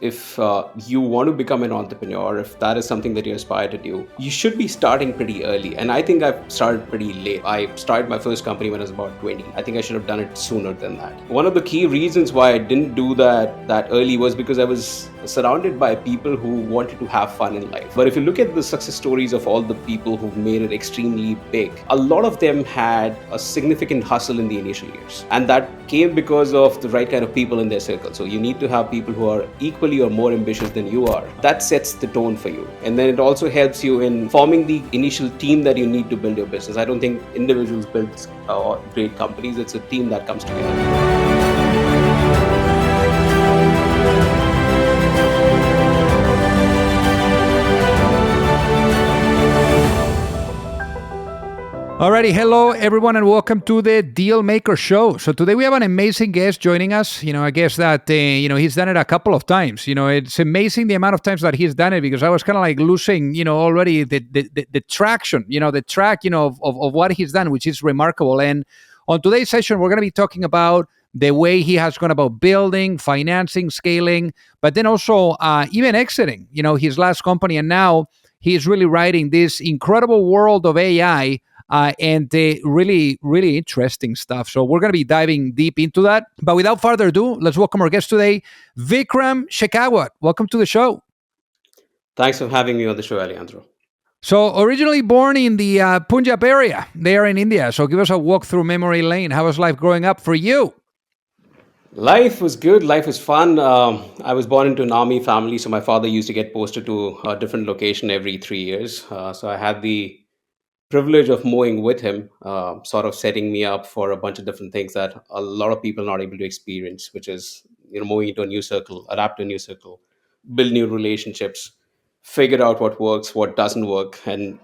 If you want to become an entrepreneur, if that is something that you aspire to do, you should be starting pretty early. And I think I've started pretty late. I started my first company when I was about 20. I think I should have done it sooner than that. One of the key reasons why I didn't do that early was because I was surrounded by people who wanted to have fun in life. But if you look at the success stories of all the people who've made it extremely big, a lot of them had a significant hustle in the initial years. And that came because of the right kind of people in their circle. So you need to have people who are equally or more ambitious than you are. That sets the tone for you. And then it also helps you in forming the initial team that you need to build your business. I don't think individuals build great companies. It's a team that comes together. Alrighty, hello everyone, and welcome to the Deal Maker Show. So today we have an amazing guest joining us. I guess that he's done it a couple of times. It's amazing the amount of times that he's done it, because I was kind of like losing, already the traction, the track, of what he's done, which is remarkable. And on today's session, we're going to be talking about the way he has gone about building, financing, scaling, but then also even exiting, his last company, and now he's really writing this incredible world of AI. And really, really interesting stuff. So we're going to be diving deep into that. But without further ado, let's welcome our guest today, Vikram Shekhawat. Welcome to the show. Thanks for having me on the show, Alejandro. So originally born in the Punjab area, there in India. So give us a walk through memory lane. How was life growing up for you? Life was good. Life was fun. I was born into an army family, so my father used to get posted to a different location every 3 years. So I had the privilege of moving with him, sort of setting me up for a bunch of different things that a lot of people are not able to experience, which is moving into a new circle, adapt to a new circle, build new relationships, figure out what works, what doesn't work, and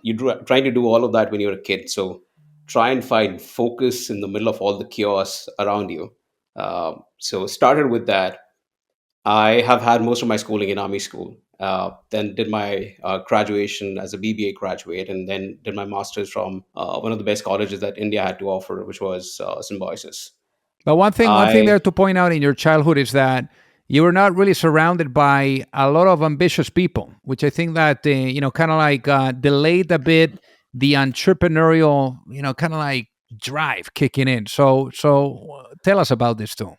trying to do all of that when you're a kid. So try and find focus in the middle of all the chaos around you. So started with that. I have had most of my schooling in army school. Then did my graduation as a BBA graduate, and then did my master's from one of the best colleges that India had to offer, which was Symbiosis. But one thing there I to point out in your childhood is that you were not really surrounded by a lot of ambitious people, which I think that kind of like delayed a bit the entrepreneurial, kind of like drive kicking in. So tell us about this too.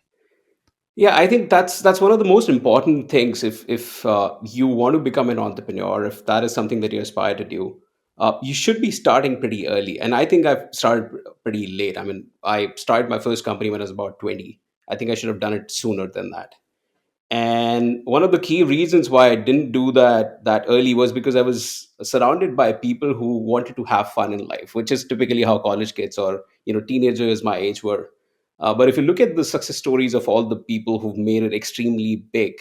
Yeah, I think that's one of the most important things. If you want to become an entrepreneur, if that is something that you aspire to do, you should be starting pretty early. And I think I've started pretty late. I mean, I started my first company when I was about 20. I think I should have done it sooner than that. And one of the key reasons why I didn't do that early was because I was surrounded by people who wanted to have fun in life, which is typically how college kids or teenagers my age were. But if you look at the success stories of all the people who've made it extremely big,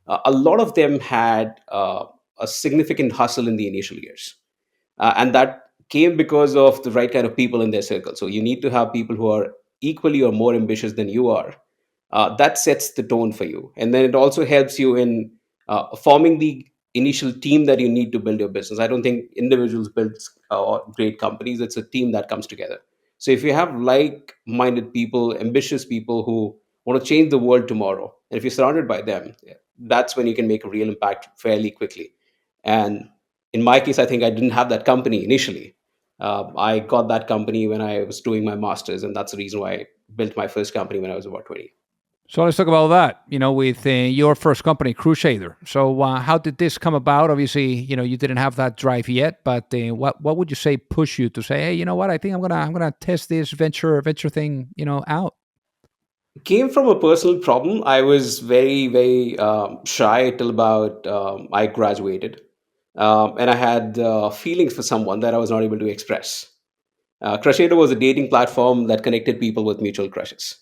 a lot of them had a significant hustle in the initial years. And that came because of the right kind of people in their circle. So you need to have people who are equally or more ambitious than you are. That sets the tone for you. And then it also helps you in forming the initial team that you need to build your business. I don't think individuals build great companies. It's a team that comes together. So if you have like-minded people, ambitious people who want to change the world tomorrow, and if you're surrounded by them, yeah, that's when you can make a real impact fairly quickly. And in my case, I think I didn't have that company initially. I got that company when I was doing my master's, and that's the reason why I built my first company when I was about 20. So let's talk about that, with your first company, CrushAider. So how did this come about? Obviously, you didn't have that drive yet, but what would you say push you to say, hey, you know what? I think I'm gonna test this venture thing, out. Came from a personal problem. I was very, very shy till about I graduated. And I had feelings for someone that I was not able to express. CrushAider was a dating platform that connected people with mutual crushes.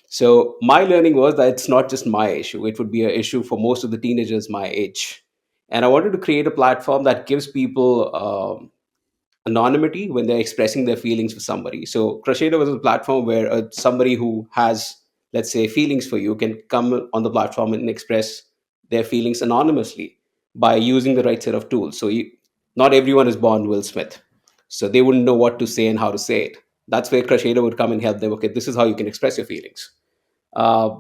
So my learning was that it's not just my issue, it would be an issue for most of the teenagers my age. And I wanted to create a platform that gives people anonymity when they're expressing their feelings for somebody. So CrushAider was a platform where somebody who has, let's say, feelings for you can come on the platform and express their feelings anonymously by using the right set of tools. So not everyone is born Will Smith. So they wouldn't know what to say and how to say it. That's where CrushAider would come and help them. Okay, this is how you can express your feelings. Uh,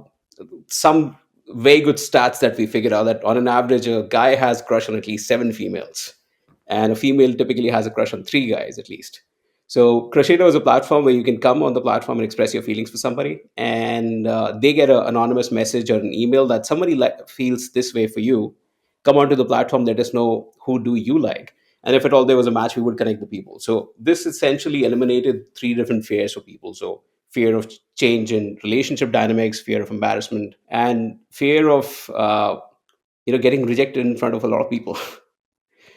some very good stats that we figured out that on an average, a guy has crush on at least seven females, and a female typically has a crush on three guys at least. So CrushAider is a platform where you can come on the platform and express your feelings for somebody, and they get an anonymous message or an email that somebody feels this way for you. Come onto the platform, let us know who do you like, and if at all there was a match, we would connect the people. So this essentially eliminated three different fears for people. So fear of change in relationship dynamics, fear of embarrassment, and fear of getting rejected in front of a lot of people.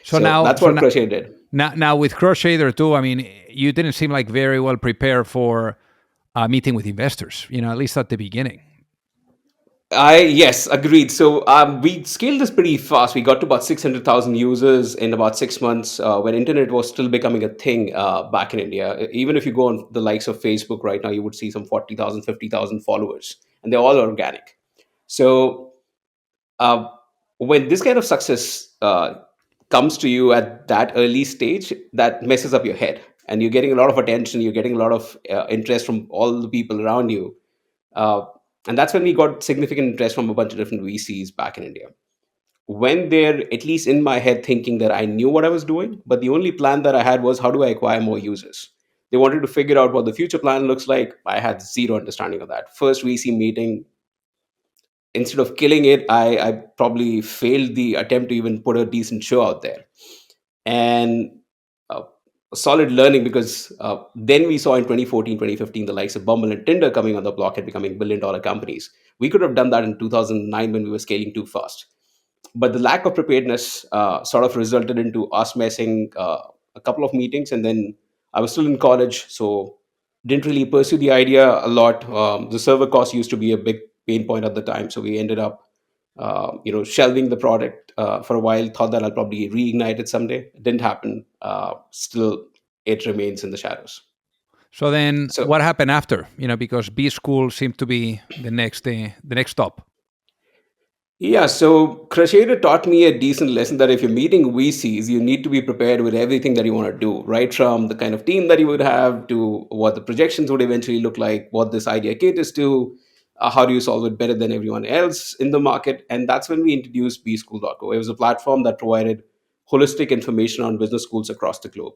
So So now, that's so what now, Crochet did. now with CrushAider too, I mean, you didn't seem like very well prepared for meeting with investors. At least at the beginning. I Yes, agreed. So we scaled this pretty fast. We got to about 600,000 users in about 6 months when internet was still becoming a thing back in India. Even if you go on the likes of Facebook right now, you would see some 40,000, 50,000 followers, and they're all organic. So uh, when this kind of success comes to you at that early stage, that messes up your head, and you're getting a lot of attention, you're getting a lot of interest from all the people around you. uh, and that's when we got significant interest from a bunch of different VCs back in India, when they're at least in my head thinking that I knew what I was doing, but the only plan that I had was how do I acquire more users. They wanted to figure out what the future plan looks like. I had zero understanding of that. First VC meeting, instead of killing it, I probably failed the attempt to even put a decent show out there. And uh, a solid learning, because then we saw in 2014, 2015, the likes of Bumble and Tinder coming on the block and becoming billion-dollar companies. We could have done that in 2009 when we were scaling too fast, but the lack of preparedness sort of resulted into us missing a couple of meetings. And then I was still in college, so didn't really pursue the idea a lot. The server cost used to be a big pain point at the time, so we ended up shelving the product for a while. Thought that I'll probably reignite it someday. It didn't happen. Still, it remains in the shadows. So then, So what happened after? Because Bschool seemed to be the next stop. yeah, so Crushader taught me a decent lesson that if you're meeting VCs, you need to be prepared with everything that you want to do, right from the kind of team that you would have to what the projections would eventually look like, what this idea caters to, how do you solve it better than everyone else in the market. And that's when we introduced bschool.co. It was a platform that provided holistic information on business schools across the globe.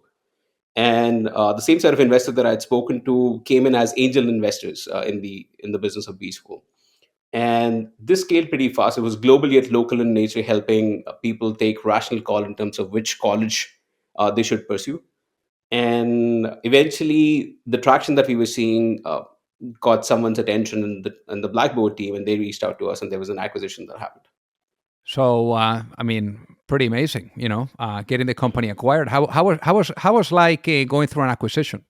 And the same set of investors that I had spoken to came in as angel investors in the business of Bschool, and this scaled pretty fast. It was global yet local in nature, helping people take rational call in terms of which college they should pursue. And eventually, the traction that we were seeing got someone's attention in the Blackboard team, and they reached out to us, and there was an acquisition that happened. So I mean, pretty amazing. Getting the company acquired. How was like going through an acquisition?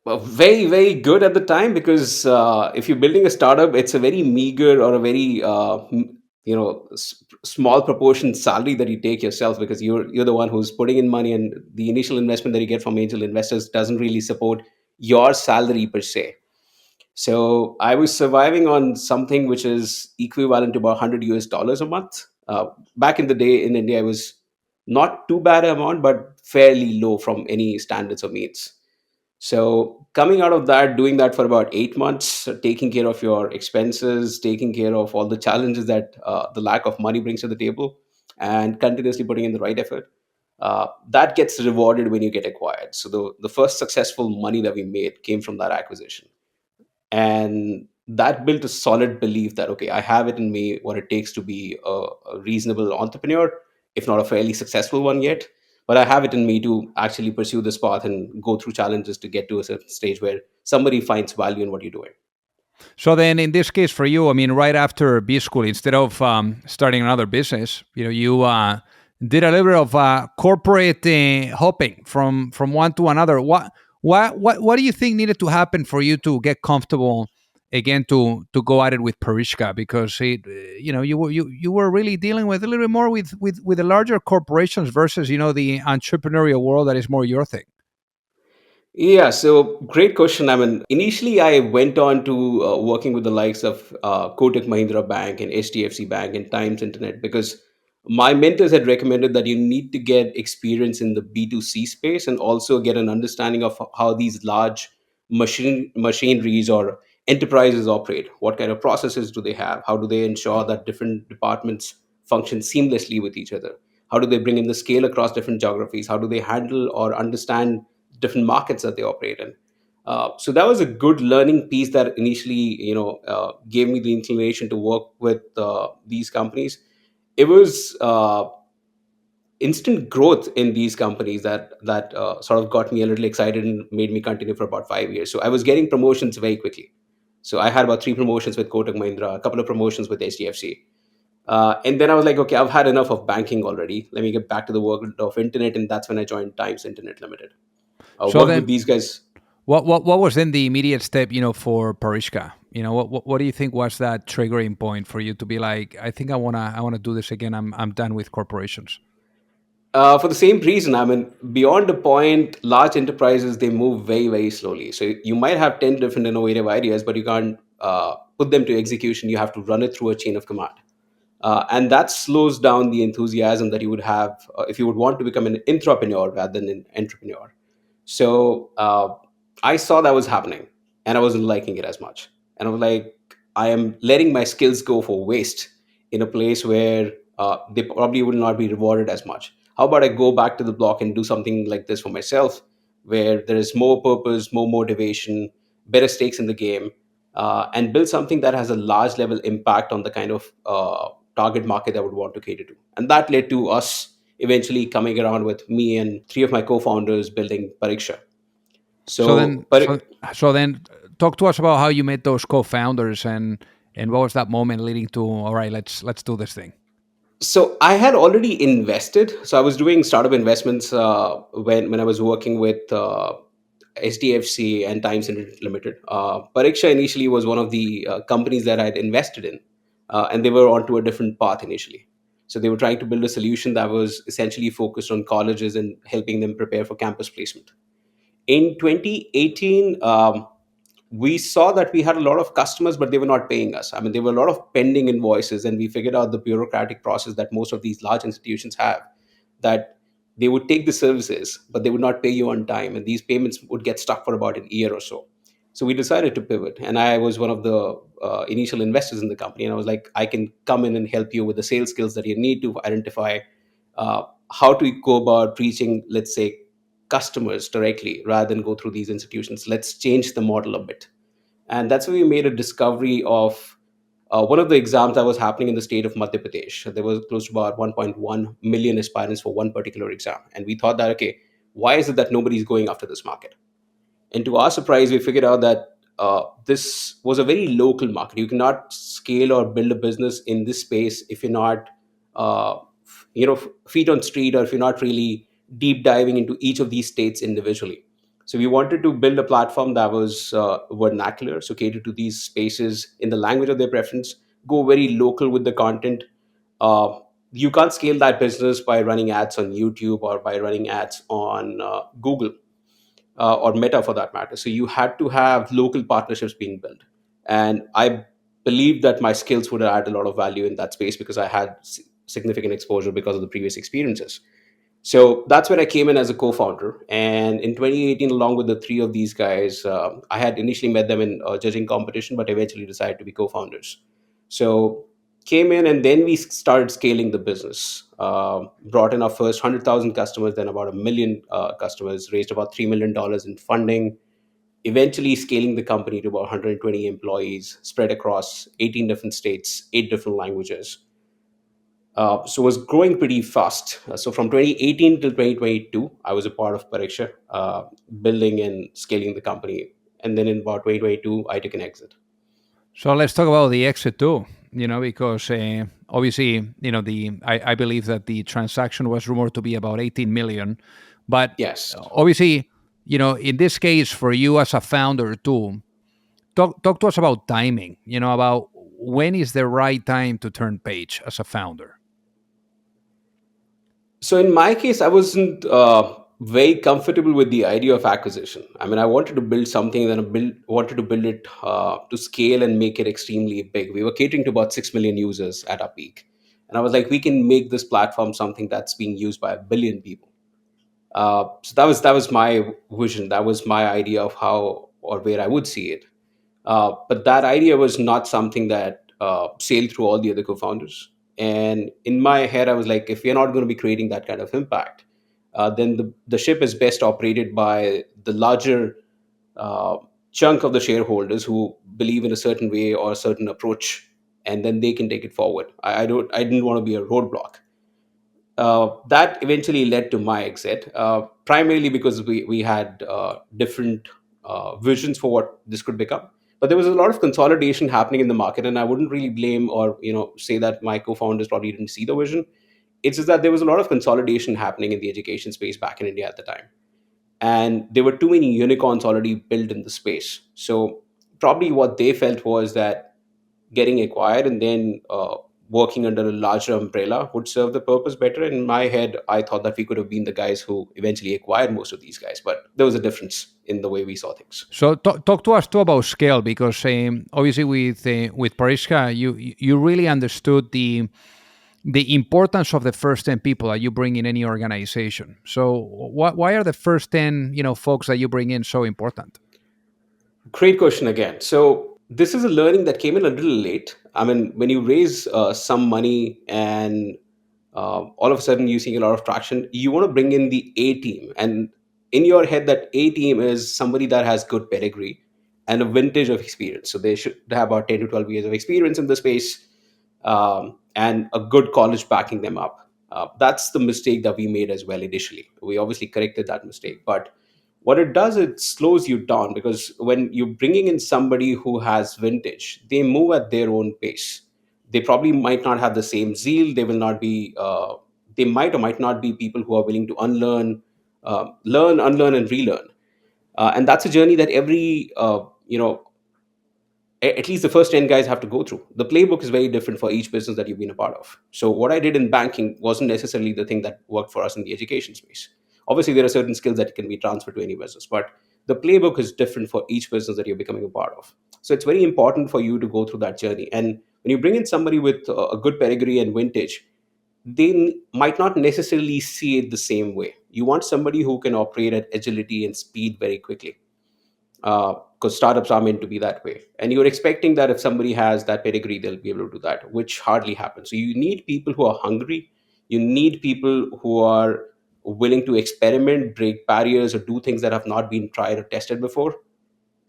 Well, very, very good at the time, because if you're building a startup, it's a very meager or a very small proportion salary that you take yourself, because you're the one who's putting in money, and the initial investment that you get from angel investors doesn't really support your salary per se. So I was surviving on something which is equivalent to about 100 US dollars a month. Back in the day in India, it was not too bad amount, but fairly low from any standards or means. So coming out of that, doing that for about 8 months, taking care of your expenses, taking care of all the challenges that the lack of money brings to the table, and continuously putting in the right effort, that gets rewarded when you get acquired. So the first successful money that we made came from that acquisition, and that built a solid belief that okay, I have it in me what it takes to be a reasonable entrepreneur, if not a fairly successful one yet, but I have it in me to actually pursue this path and go through challenges to get to a certain stage where somebody finds value in what you're doing. So then, in this case, for you, I mean, right after B school, instead of starting another business, you did a little bit of corporate hopping from one to another. What do you think needed to happen for you to get comfortable again to go at it with Parishka? Because you were really dealing with a little bit more with the larger corporations versus the entrepreneurial world that is more your thing. Yeah, so great question. I mean, initially I went on to working with the likes of Kotak Mahindra Bank and HDFC Bank and Times Internet, because my mentors had recommended that you need to get experience in the B2C space and also get an understanding of how these large machineries or enterprises operate. What kind of processes do they have? How do they ensure that different departments function seamlessly with each other? How do they bring in the scale across different geographies? How do they handle or understand different markets that they operate in? So that was a good learning piece that initially, gave me the inclination to work with these companies. It was instant growth in these companies that sort of got me a little excited and made me continue for about 5 years. So I was getting promotions very quickly. So I had about three promotions with Kotak Mahindra, a couple of promotions with HDFC. And then I was like, okay, I've had enough of banking already. Let me get back to the world of internet. And that's when I joined Times Internet Limited. So Worked with then, these guys. what was then the immediate step, for Parishka? What do you think was that triggering point for you to be like, I think I wanna do this again. I'm done with corporations. For the same reason, I mean, beyond a point, large enterprises, they move very, very slowly. So you might have 10 different innovative ideas, but you can't put them to execution. You have to run it through a chain of command. And that slows down the enthusiasm that you would have if you would want to become an entrepreneur rather than an entrepreneur. So I saw that was happening, and I wasn't liking it as much. And I was like, I am letting my skills go for waste in a place where they probably will not be rewarded as much. How about I go back to the block and do something like this for myself, where there is more purpose, more motivation, better stakes in the game, and build something that has a large level impact on the kind of target market I would want to cater to. And that led to us eventually coming around with me and three of my co-founders building Pariksha. So then, So, but talk to us about how you met those co-founders and what was that moment leading to? All right, let's do this thing. so I had already invested. So I was doing startup investments when I was working with SDFC and Times Internet Limited. Pariksha initially was one of the companies that I had invested in, and they were onto a different path initially. So they were trying to build a solution that was essentially focused on colleges and helping them prepare for campus placement. In 2018, we saw that we had a lot of customers, but they were not paying us. I mean, there were a lot of pending invoices, and we figured out the bureaucratic process that most of these large institutions have, that they would take the services, but they would not pay you on time, and these payments would get stuck for about a year or so. So we decided to pivot, and I was one of the initial investors in the company, and I was like, I can come in and help you with the sales skills that you need to identify how to go about reaching, let's say, customers directly rather than go through these institutions. Let's change the model a bit. And that's where we made a discovery of one of the exams that was happening in the state of Madhya Pradesh. There was close to about 1.1 million aspirants for one particular exam. And we thought that, okay, why is it that nobody's going after this market? And to our surprise, we figured out that this was a very local market. You cannot scale or build a business in this space if you're not, feet on street, or if you're not really deep diving into each of these states individually. So we wanted to build a platform that was vernacular, so cater to these spaces in the language of their preference, go very local with the content. You can't scale that business by running ads on YouTube or by running ads on Google or Meta for that matter. So you had to have local partnerships being built. And I believe that my skills would add a lot of value in that space because I had significant exposure because of the previous experiences. So that's where I came in as a co-founder. And in 2018, along with the three of these guys, I had initially met them in a judging competition, but eventually decided to be co-founders. So came in, and then we started scaling the business. Brought in our first 100,000 customers, then about a million customers, raised about $3 million in funding, eventually scaling the company to about 120 employees spread across 18 different states, 8 different languages. So it was growing pretty fast. So from 2018 till 2022, I was a part of Pariksha, building and scaling the company. And then in about 2022, I took an exit. So let's talk about the exit too. Because obviously, I believe that the transaction was rumored to be about 18 million, but Yes. obviously, in this case, for you as a founder too, talk to us about timing. About when is the right time to turn page as a founder. So in my case, I wasn't very comfortable with the idea of acquisition. I mean, I wanted to build something, then wanted to build it to scale and make it extremely big. We were catering to about 6 million users at our peak, and I was like, we can make this platform something that's being used by a billion people. So that was my vision. That was my idea of how or where I would see it. But that idea was not something that sailed through all the other co-founders. And in my head, I was like, if we're not going to be creating that kind of impact, then the ship is best operated by the larger uh, chunk of the shareholders who believe in a certain way or a certain approach, and then they can take it forward. I didn't want to be a roadblock. That eventually led to my exit, primarily because we had different visions for what this could become. But there was a lot of consolidation happening in the market, and I wouldn't really blame or say that my co-founders probably didn't see the vision. It's just that there was a lot of consolidation happening in the education space back in India at the time, and there were too many unicorns already built in the space. So probably what they felt was that getting acquired and then working under a larger umbrella would serve the purpose better. In my head, I thought that we could have been the guys who eventually acquired most of these guys, but there was a difference in the way we saw things. So talk to us too about scale, because obviously with Pariska, you really understood the importance of the first 10 people that you bring in any organization. So why are the first 10 folks that you bring in so important? Great question again. So this is a learning that came in a little late. I mean, when you raise some money and all of a sudden you seeing a lot of traction, you want to bring in the A team, and in your head, that A team is somebody that has good pedigree and a vintage of experience. So they should have about 10 to 12 years of experience in the space, and a good college backing them up. That's the mistake that we made as well initially. We obviously corrected that mistake, but what it does, it slows you down, because when you're bringing in somebody who has vintage, they move at their own pace. They probably might not have the same zeal. They will not be they might or might not be people who are willing to unlearn, learn, unlearn, and relearn. And that's a journey that every at least the first 10 guys have to go through. The playbook is very different for each business that you've been a part of. So what I did in banking wasn't necessarily the thing that worked for us in the education space. Obviously, there are certain skills that can be transferred to any business, but the playbook is different for each business that you're becoming a part of. So it's very important for you to go through that journey. And when you bring in somebody with a good pedigree and vintage, they might not necessarily see it the same way. You want somebody who can operate at agility and speed very quickly, because startups are meant to be that way. And you're expecting that if somebody has that pedigree, they'll be able to do that, which hardly happens. So you need people who are hungry. You need people who are willing to experiment, break barriers, or do things that have not been tried or tested before,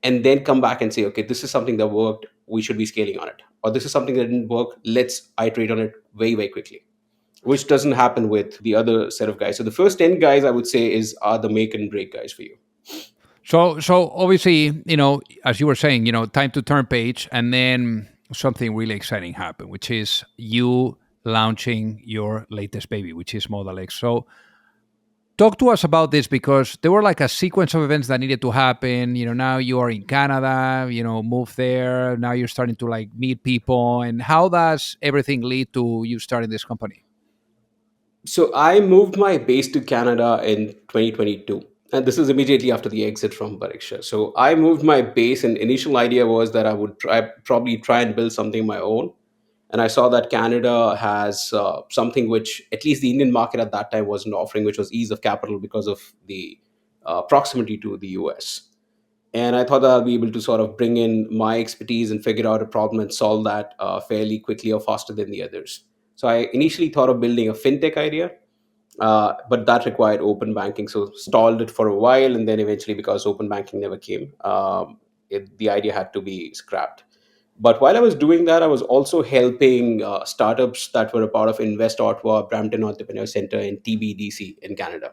and then come back and say, okay, this is something that worked. We should be scaling on it. Or this is something that didn't work. Let's iterate on it very, very quickly, which doesn't happen with the other set of guys. So the first 10 guys, I would say, are the make and break guys for you. So obviously, as you were saying, time to turn page, and then something really exciting happened, which is you launching your latest baby, which is ModalX. So talk to us about this, because there were like a sequence of events that needed to happen. Now you are in Canada, move there. Now you're starting to like meet people. And how does everything lead to you starting this company? So I moved my base to Canada in 2022. And this is immediately after the exit from Bariksha. So I moved my base, and initial idea was that I would probably try and build something of my own. And I saw that Canada has something which at least the Indian market at that time wasn't offering, which was ease of capital because of the proximity to the US. And I thought that I'll be able to sort of bring in my expertise and figure out a problem and solve that fairly quickly or faster than the others. So I initially thought of building a fintech idea, but that required open banking. So stalled it for a while, and then eventually, because open banking never came, the idea had to be scrapped. But while I was doing that, I was also helping startups that were a part of Invest Ottawa, Brampton Entrepreneur Center, and TBDC in Canada.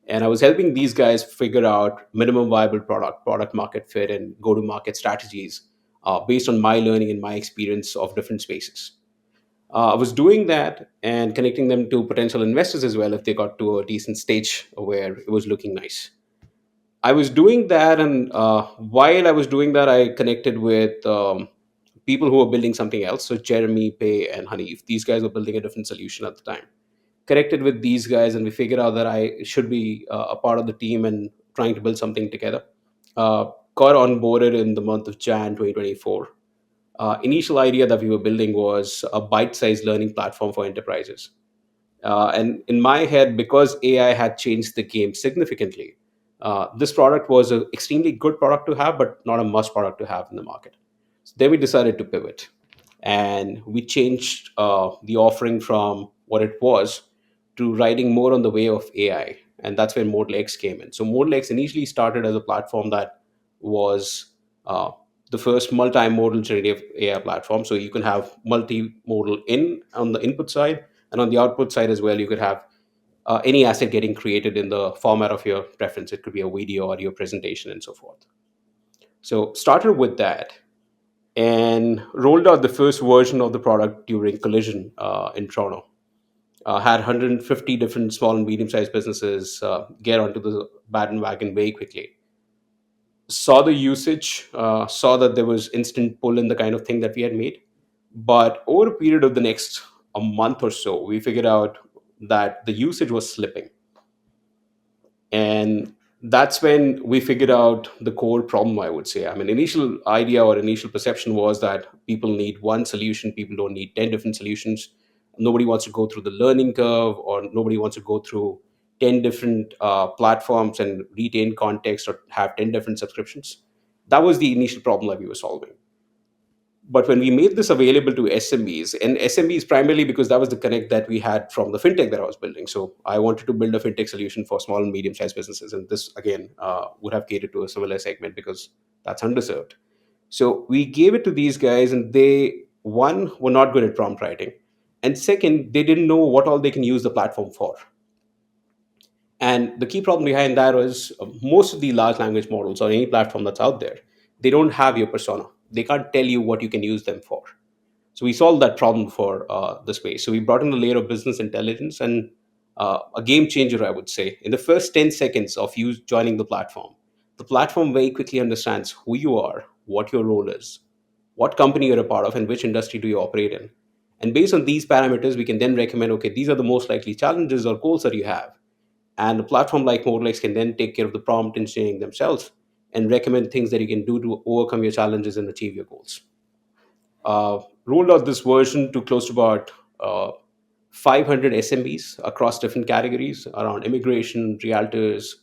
And I was helping these guys figure out minimum viable product market fit, and go to market strategies based on my learning and my experience of different spaces. I was doing that and connecting them to potential investors as well if they got to a decent stage where it was looking nice. I was doing that, and while I was doing that, I connected with people who were building something else. So Jeremy, Pay, and Hanif, these guys were building a different solution at the time. Connected with these guys, and we figured out that I should be a part of the team and trying to build something together. Got onboarded in the month of Jan 2024. Initial idea that we were building was a bite-sized learning platform for enterprises. And in my head, because AI had changed the game significantly, This product was an extremely good product to have, but not a must product to have in the market. So then we decided to pivot, and we changed the offering from what it was to writing more on the way of AI, and that's where ModalX came in. So ModalX initially started as a platform that was uh, the first multimodal generative AI platform. So you can have multimodal in on the input side, and on the output side as well, you could have any asset getting created in the format of your preference. It could be a video, audio, presentation, and so forth. So started with that and rolled out the first version of the product during Collision in Toronto. Had 150 different small and medium-sized businesses get onto the bandwagon very quickly. Saw the usage, saw that there was instant pull in the kind of thing that we had made. But over a period of the next a month or so, we figured out that the usage was slipping, and that's when we figured out the core problem, I would say. I mean, initial idea or initial perception was that people need one solution, people don't need 10 different solutions. Nobody wants to go through the learning curve, or nobody wants to go through 10 different platforms and retain context or have 10 different subscriptions. That was the initial problem that we were solving. But when we made this available to SMBs, and SMBs primarily because that was the connect that we had from the fintech that I was building. So I wanted to build a fintech solution for small and medium sized businesses. And this, again, would have catered to a similar segment because that's underserved. So we gave it to these guys, and they, one, were not good at prompt writing. And second, they didn't know what all they can use the platform for. And the key problem behind that was most of the large language models or any platform that's out there, they don't have your persona. They can't tell you what you can use them for. So we solved that problem for the space. So we brought in a layer of business intelligence and a game changer, I would say. In the first 10 seconds of you joining the platform very quickly understands who you are, what your role is, what company you're a part of, and which industry do you operate in. And based on these parameters, we can then recommend, okay, these are the most likely challenges or goals that you have. And a platform like ModalX can then take care of the prompt engineering themselves and recommend things that you can do to overcome your challenges and achieve your goals. Rolled out this version to close to about 500 SMBs across different categories around immigration, realtors,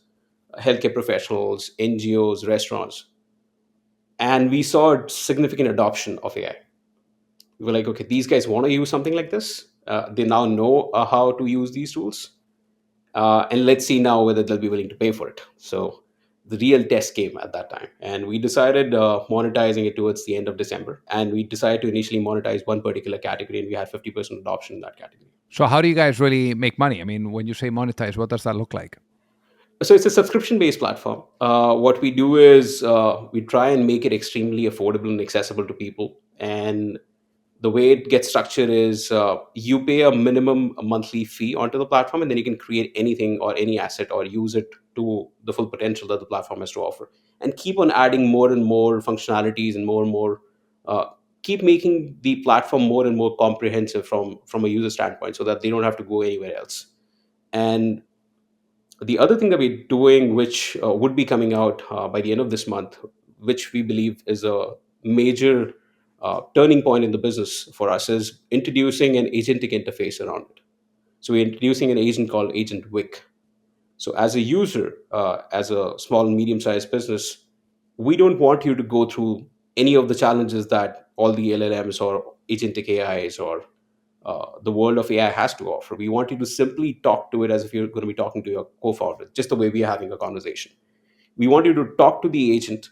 healthcare professionals, NGOs, restaurants. And we saw significant adoption of AI. We were like, okay, these guys want to use something like this. They now know how to use these tools. And let's see now whether they'll be willing to pay for it. So the real test came at that time, and we decided monetizing it towards the end of December. And we decided to initially monetize one particular category, and we had 50% adoption in that category. So how do you guys really make money? I mean, when you say monetize, what does that look like? So it's a subscription-based platform. What we do is we try and make it extremely affordable and accessible to people. And the way it gets structured is you pay a minimum monthly fee onto the platform, and then you can create anything or any asset or use it to the full potential that the platform has to offer, and keep on adding more and more functionalities and more uh, keep making the platform more and more comprehensive from a user standpoint, so that they don't have to go anywhere else. And the other thing that we're doing, which would be coming out by the end of this month, which we believe is a major turning point in the business for us, is introducing an agentic interface around it. So we're introducing an agent called Agent Wick. So as a user, as a small and medium-sized business, we don't want you to go through any of the challenges that all the LLMs or agentic AIs or the world of AI has to offer. We want you to simply talk to it as if you're going to be talking to your co-founder, just the way we are having a conversation. We want you to talk to the agent,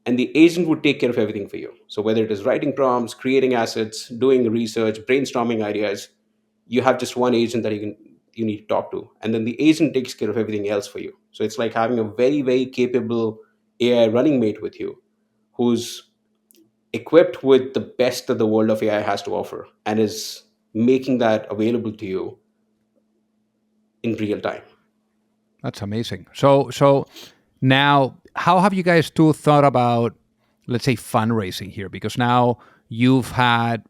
and the agent would take care of everything for you. So whether it is writing prompts, creating assets, doing research, brainstorming ideas, you have just one agent that you need to talk to, and then the agent takes care of everything else for you. So it's like having a very capable AI running mate with you, who's equipped with the best that the world of AI has to offer, and is making that available to you in real time. That's amazing. So now, how have you guys two thought about, let's say, fundraising here? Because now you've had,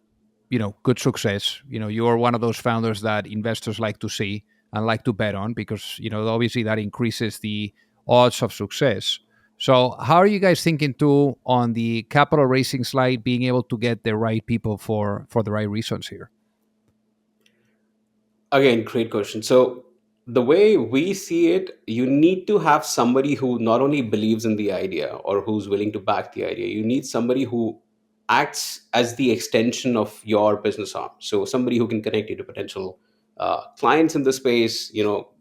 good success. You're one of those founders that investors like to see and like to bet on because, obviously that increases the odds of success. So how are you guys thinking too on the capital raising slide, being able to get the right people for the right reasons here? Again, great question. So The way we see it, you need to have somebody who not only believes in the idea or who's willing to back the idea, you need somebody who acts as the extension of your business arm. So somebody who can connect you to potential clients in the space,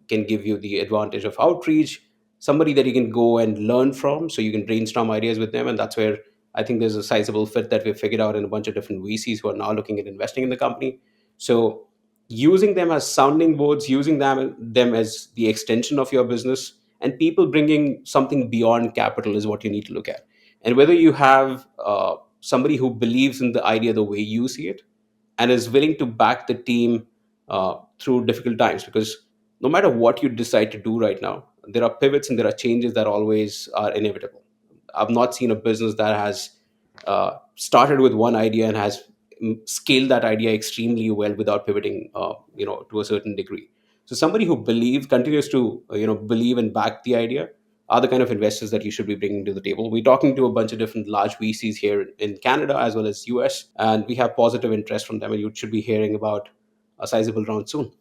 can give you the advantage of outreach, somebody that you can go and learn from, so you can brainstorm ideas with them. And that's where I think there's a sizable fit that we've figured out in a bunch of different VCs who are now looking at investing in the company. So using them as sounding boards, using them as the extension of your business, and people bringing something beyond capital is what you need to look at. And whether you have somebody who believes in the idea the way you see it and is willing to back the team through difficult times, because no matter what you decide to do right now, there are pivots and there are changes that always are inevitable. I've not seen a business that has started with one idea and has scaled that idea extremely well without pivoting, to a certain degree. So somebody who believes continues to believe and back the idea are the kind of investors that you should be bringing to the table. We're talking to a bunch of different large VCs here in Canada as well as US, and we have positive interest from them. And you should be hearing about a sizable round soon.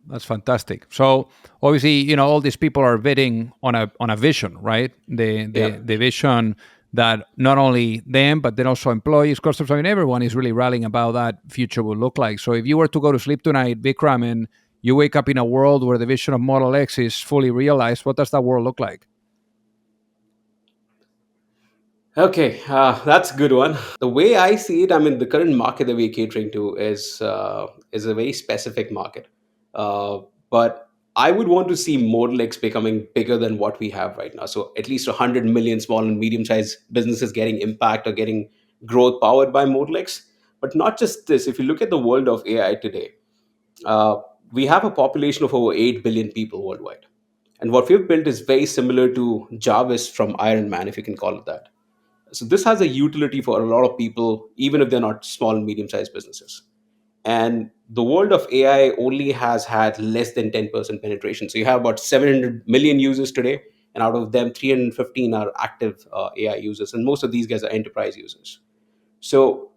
That's fantastic. So obviously, all these people are bidding on a vision, right? Yeah. The vision that not only them, but then also employees, customers, I mean, everyone is really rallying about that future will look like. So if you were to go to sleep tonight, Vikram, and you wake up in a world where the vision of Model X is fully realized, what does that world look like? Okay, that's a good one. The way I see it, I mean, the current market that we're catering to is a very specific market, but I would want to see ModalX becoming bigger than what we have right now. So at least 100 million small and medium-sized businesses getting impact or getting growth powered by ModalX. But not just this. If you look at the world of AI today, uh, we have a population of over 8 billion people worldwide, and what we've built is very similar to Jarvis from Iron Man, if you can call it that. So this has a utility for a lot of people, even if they're not small and medium-sized businesses. And the world of AI only has had less than 10% penetration. So you have about 700 million users today, and out of them, 315 are active AI users, and most of these guys are enterprise users. So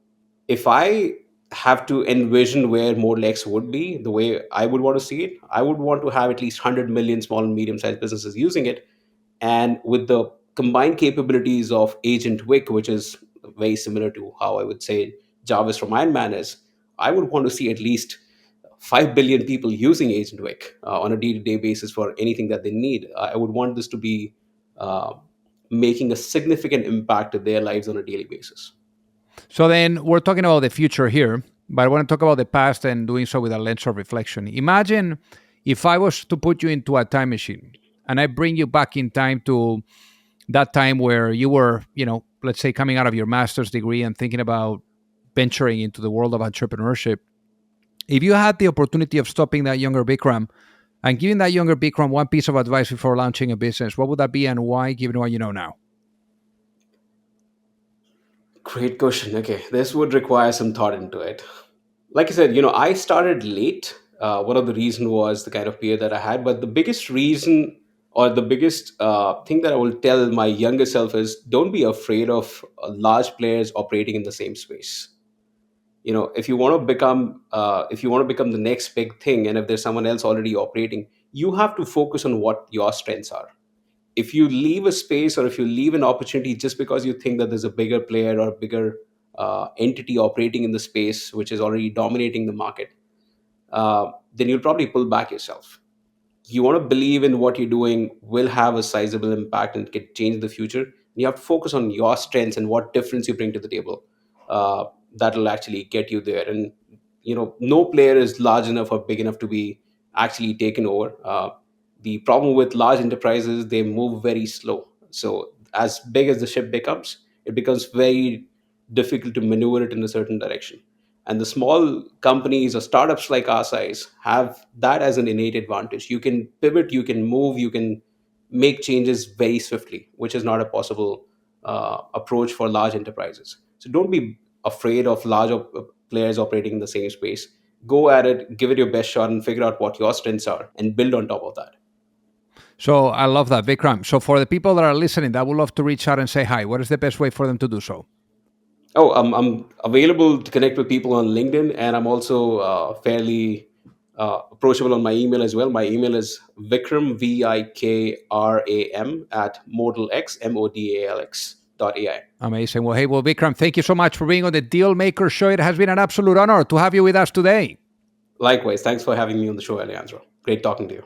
if I have to envision where Model X would be, the way I would want to see it, I would want to have at least 100 million small and medium-sized businesses using it, and with the combined capabilities of Agent Wick, which is very similar to how I would say Jarvis from Iron Man is, I would want to see at least 5 billion people using Agent Wick on a day-to-day basis for anything that they need. I would want this to be uh, making a significant impact to their lives on a daily basis. So then we're talking about the future here, but I want to talk about the past and doing so with a lens of reflection. Imagine if I was to put you into a time machine and I bring you back in time to that time where you were, let's say coming out of your master's degree and thinking about venturing into the world of entrepreneurship. If you had the opportunity of stopping that younger Bikram and giving that younger Bikram one piece of advice before launching a business, what would that be and why, given what you know now? Great question. Okay, this would require some thought into it. Like I said, I started late. One of the reason was the kind of peer that I had, but the biggest reason or the biggest thing that I will tell my younger self is don't be afraid of large players operating in the same space. If you want to become the next big thing, and if there's someone else already operating, you have to focus on what your strengths are. If you leave a space or if you leave an opportunity just because you think that there's a bigger player or bigger entity operating in the space which is already dominating the market, then you'll probably pull back yourself. You want to believe in what you're doing will have a sizable impact and can change the future. You have to focus on your strengths and what difference you bring to the table. That'll actually get you there. And no player is large enough or big enough to be actually taken over. The problem with large enterprises, they move very slow. So as big as the ship becomes, it becomes very difficult to maneuver it in a certain direction. And the small companies or startups like our size have that as an innate advantage. You can pivot, you can move, you can make changes very swiftly, which is not a possible approach for large enterprises. So don't be afraid of players operating in the same space. Go at it, give it your best shot, and figure out what your strengths are and build on top of that. So I love that, Vikram. So for the people that are listening that would love to reach out and say hi, what is the best way for them to do so? Oh, I'm available to connect with people on LinkedIn, and I'm also fairly approachable on my email as well. My email is Vikram, Vikram, at ModalX, ModalX.ai. Amazing. Well, hey, well, Vikram, thank you so much for being on the Deal Maker Show. It has been an absolute honor to have you with us today. Likewise, thanks for having me on the show, Alejandro. Great talking to you.